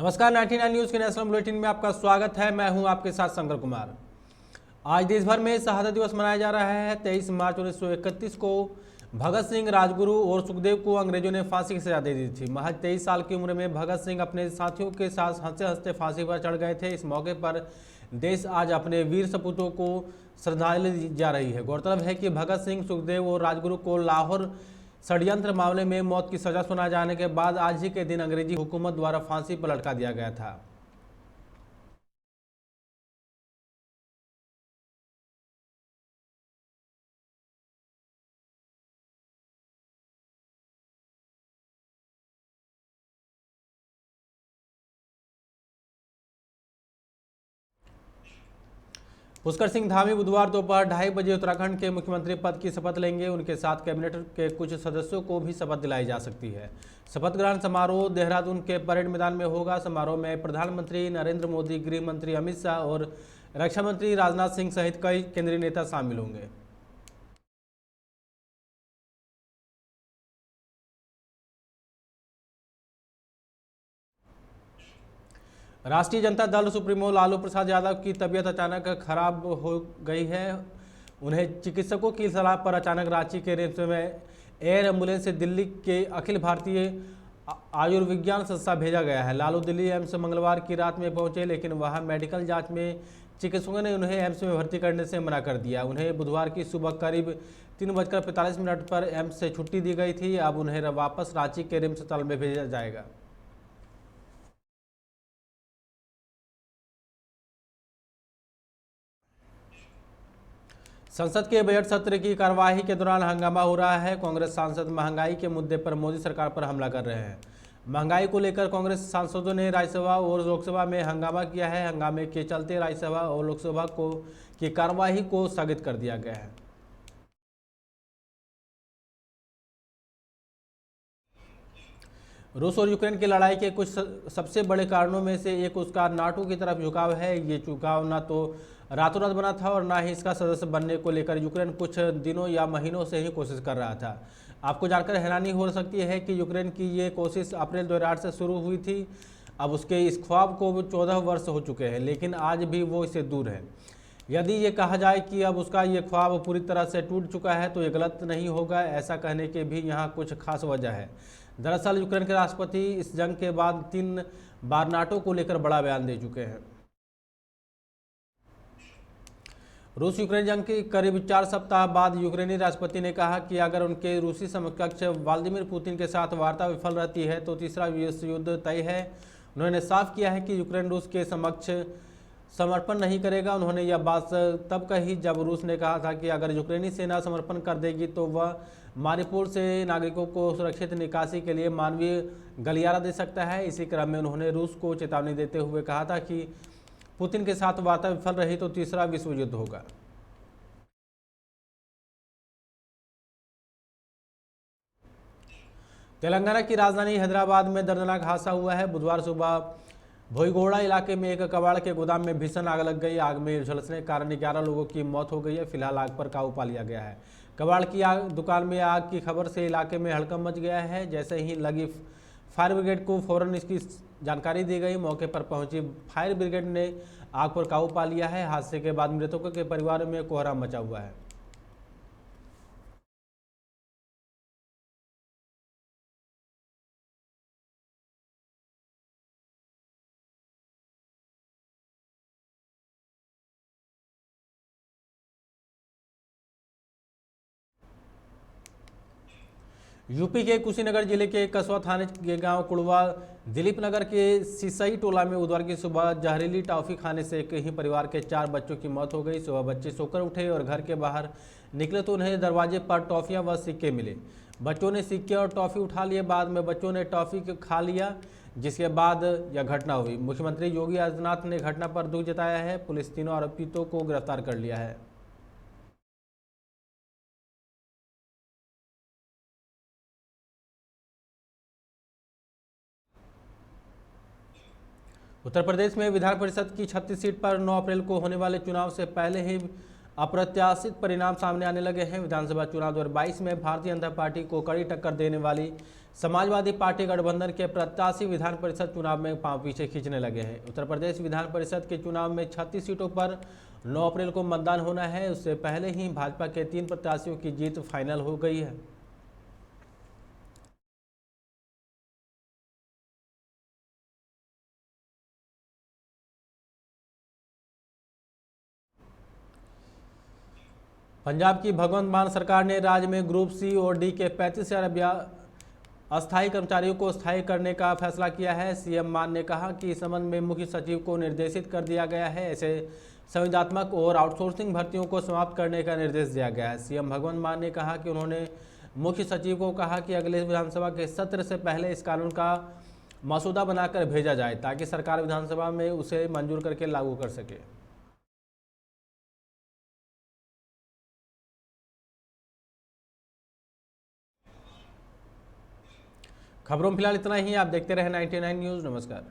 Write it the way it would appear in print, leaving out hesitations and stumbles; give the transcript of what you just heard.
नमस्कार, 99 न्यूज के national bulletin में आपका स्वागत है। मैं हूं आपके साथ शंकर कुमार। आज देश भर में शहादत दिवस मनाया जा रहा है। 23 मार्च 1931 को भगत सिंह, राजगुरु और सुखदेव को अंग्रेजों ने फांसी की सजा दे दी थी। महज 23 साल की उम्र में भगत सिंह अपने साथियों के साथ हंसते हंसते फांसी पर चढ़ गए थे। इस मौके पर देश आज अपने वीर सपूतों को श्रद्धांजलि दी जा रही है। गौरतलब है कि भगत सिंह, सुखदेव और राजगुरु को लाहौर षड्यंत्र मामले में मौत की सजा सुनाए जाने के बाद आज ही के दिन अंग्रेजी हुकूमत द्वारा फांसी पर लटका दिया गया था। पुष्कर सिंह धामी बुधवार दोपहर 2:30 बजे उत्तराखंड के मुख्यमंत्री पद की शपथ लेंगे। उनके साथ कैबिनेट के कुछ सदस्यों को भी शपथ दिलाई जा सकती है। शपथ ग्रहण समारोह देहरादून के परेड मैदान में होगा। समारोह में प्रधानमंत्री नरेंद्र मोदी, गृह मंत्री अमित शाह और रक्षा मंत्री राजनाथ सिंह सहित कई केंद्रीय नेता शामिल होंगे। राष्ट्रीय जनता दल सुप्रीमो लालू प्रसाद यादव की तबीयत अचानक खराब हो गई है। उन्हें चिकित्सकों की सलाह पर अचानक रांची के रिम्स में एयर एम्बुलेंस से दिल्ली के अखिल भारतीय आयुर्विज्ञान संस्था भेजा गया है। लालू दिल्ली एम्स मंगलवार की रात में पहुंचे, लेकिन वहां मेडिकल जांच में चिकित्सकों ने उन्हें एम्स में भर्ती करने से मना कर दिया। उन्हें बुधवार की सुबह करीब 3:45 पर एम्स से छुट्टी दी गई थी। अब उन्हें वापस रांची के रिम्स अस्पताल में भेजा जाएगा। संसद के बजट सत्र की कार्यवाही के दौरान हंगामा हो रहा है। कांग्रेस सांसद महंगाई के मुद्दे पर मोदी सरकार पर हमला कर रहे हैं। महंगाई को लेकर कांग्रेस सांसदों ने राज्यसभा और लोकसभा में हंगामा किया है। हंगामे के चलते राज्यसभा और लोकसभा की कार्यवाही को स्थगित कर दिया गया है। रूस और यूक्रेन की लड़ाई के कुछ सबसे बड़े कारणों में से एक उसका नाटो की तरफ झुकाव है। ये झुकाव ना तो रातों रात बना था और ना ही इसका सदस्य बनने को लेकर यूक्रेन कुछ दिनों या महीनों से ही कोशिश कर रहा था। आपको जानकर हैरानी हो सकती है कि यूक्रेन की ये कोशिश अप्रैल 2008 से शुरू हुई थी। अब उसके इस ख्वाब को 14 वर्ष हो चुके हैं, लेकिन आज भी वो इससे दूर है। यदि ये कहा जाए कि अब उसका ये ख्वाब पूरी तरह से टूट चुका है तो ये गलत नहीं होगा। ऐसा कहने के भी यहाँ कुछ खास वजह है। दरअसल यूक्रेन के राष्ट्रपति इस जंग के बाद 3 बार नाटो को लेकर बड़ा बयान दे चुके हैं। रूस यूक्रेन जंग के करीब 4 सप्ताह बाद यूक्रेनी राष्ट्रपति ने कहा कि अगर उनके रूसी समकक्ष व्लादिमीर पुतिन के साथ वार्ता विफल रहती है तो तीसरा विश्व युद्ध तय है। उन्होंने साफ किया है कि यूक्रेन रूस के समक्ष समर्पण नहीं करेगा। उन्होंने यह बात तब कही जब रूस ने कहा था कि अगर यूक्रेनी सेना समर्पण कर देगी तो वह मारिपोल से नागरिकों को सुरक्षित निकासी के लिए मानवीय गलियारा दे सकता है। इसी क्रम में उन्होंने रूस को चेतावनी देते हुए कहा था कि पुतिन के साथ वार्ता विफल रही तो तीसरा विश्व युद्ध होगा। तेलंगाना की राजधानी हैदराबाद में दर्दनाक हादसा हुआ है। बुधवार सुबह भोईगोड़ा इलाके में एक कबाड़ के गोदाम में भीषण आग लग गई। आग में झुलसने के कारण 11 लोगों की मौत हो गई है। फिलहाल आग पर काबू पा लिया गया है। कबाड़ की दुकान में आग की खबर से इलाके में हड़कंप मच गया है। जैसे ही लगी फायर ब्रिगेड को फौरन इसकी जानकारी दी गई। मौके पर पहुंची फायर ब्रिगेड ने आग पर काबू पा लिया है। हादसे के बाद मृतकों के परिवार में कोहराम मचा हुआ है। यूपी के कुशीनगर जिले के कसवा थाने के गांव कुड़वा दिलीप नगर के सिसई टोला में बुधवार की सुबह जहरीली टॉफी खाने से एक ही परिवार के 4 बच्चों की मौत हो गई। सुबह बच्चे सोकर उठे और घर के बाहर निकले तो उन्हें दरवाजे पर टॉफियां व सिक्के मिले। बच्चों ने सिक्के और टॉफी उठा लिए। बाद में बच्चों ने टॉफी खा लिया, जिसके बाद यह घटना हुई। मुख्यमंत्री योगी आदित्यनाथ ने घटना पर दुख जताया है। पुलिस तीनों आरोपितों को गिरफ्तार कर लिया है। उत्तर प्रदेश में विधान परिषद की 36 सीट पर 9 अप्रैल को होने वाले चुनाव से पहले ही अप्रत्याशित परिणाम सामने आने लगे हैं। विधानसभा चुनाव 2022 में भारतीय जनता पार्टी को कड़ी टक्कर देने वाली समाजवादी पार्टी गठबंधन के प्रत्याशी विधान परिषद चुनाव में पांव पीछे खींचने लगे हैं। उत्तर प्रदेश विधान परिषद के चुनाव में 36 सीटों पर 9 अप्रैल को मतदान होना है। उससे पहले ही भाजपा के 3 प्रत्याशियों की जीत फाइनल हो गई है। पंजाब की भगवंत मान सरकार ने राज्य में ग्रुप सी और डी के 35,000 अस्थायी कर्मचारियों को स्थायी करने का फैसला किया है। सीएम मान ने कहा कि इस संबंध में मुख्य सचिव को निर्देशित कर दिया गया है। ऐसे संविदात्मक और आउटसोर्सिंग भर्तियों को समाप्त करने का निर्देश दिया गया है। सीएम भगवंत मान ने कहा कि उन्होंने मुख्य सचिव को कहा कि अगले विधानसभा के सत्र से पहले इस कानून का मसौदा बनाकर भेजा जाए ताकि सरकार विधानसभा में उसे मंजूर करके लागू कर सके। खबरों में फिलहाल इतना ही। आप देखते रहे 99 न्यूज़। नमस्कार।